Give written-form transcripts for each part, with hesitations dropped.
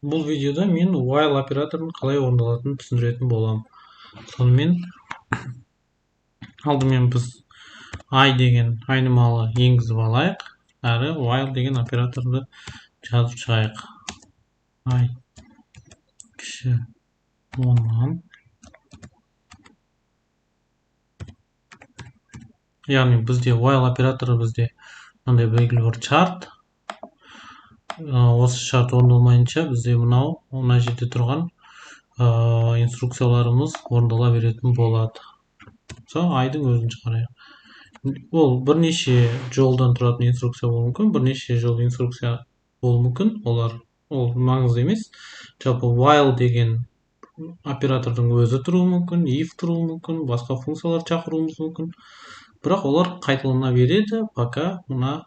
Бұл видеода мен while операторын қалай орындалатынын түсіндіретін боламын. Сонымен алдымен біз I деген айнымалы енгізіп алайық, әрі while деген операторды жазып шығайық. I кіші 10-нан. Яғни бізде while операторы бізде мынандай белгілі бір шарт. Осы шарт орындалмайынша бізде мына жерде тұрған инструкцияларымыз орындала беретін болады. I-дың өзін шығарайық. Ол бірнеше жолдан тұратын инструкция болуы мүмкін, бірнеше жол инструкция болуы мүмкін. Ол маңызды емес. Жалпы while деген оператордың өзі тұруы мүмкін, if тұруы мүмкін, басқа функциялар шақыруымыз мүмкін. Бірақ олар қайталана береді, пока мына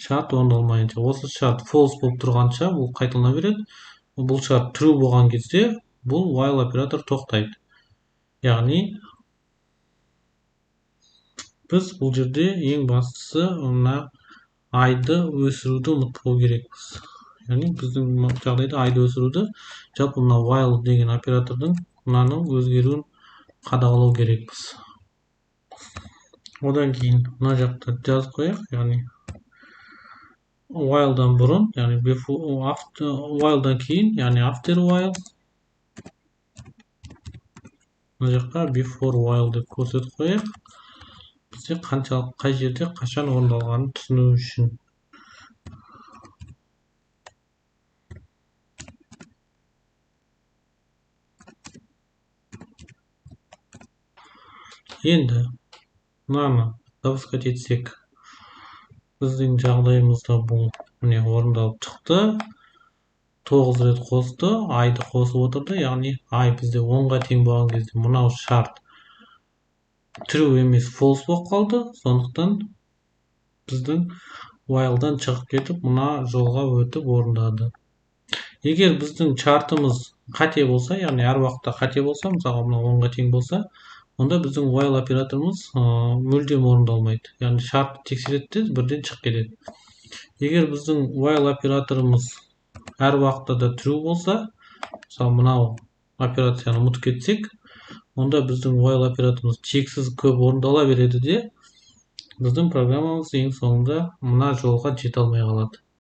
шарт орындалмайынша. Осы шарт false болып тұрғанша бұл қайталана береді. Бұл шарт true болған кезде бұл while оператор тоқтайды. Яғни біз бұл жерде ең бастысы мына I-ды өсіруді ұмытпау керекпіз. Яғни біздің жағдайда I-ды өсіруді, жалпы мына while деген оператордың мынаның өзгеруін қадағалау керекпіз. Одан кейін мына жақта жазып қояйық, яғни while'дан бұрын, яғни while'дан кейін, яғни after while. Мына жаққа before while деп көрсетіп қояйық. Бізде қаншалық қай жерде қашан орындалғанын түсіну үшін. Енді мынаны дыбысқа жетсек, біздің жағдайымызда бұл міне орындалып шықты. 9 рет қосты, I-ды қосып отырды. Яғни I бізде 10-ға тең болған кезде мынау шарт true емес false болып қалды. Сондықтан біздің while'дан шығып кетіп, мына жолға өтіп орындады. Егер біздің шартымыз қате болса, яғни әр уақытта қате болса, мысалы мына 10-ға тең болса, онда біздің while операторымыз мүлдем орындалмайды. Яғни шартты тексереді, бірден шығып кетеді. Егер біздің while операторымыз әр уақытта да true болса, мысалы мынау операцияны ұмытып кетсек, онда біздің while операторымыз шексіз көп орындала береді де, біздің программамыз ең соңында мына жолға жете алмай қалады.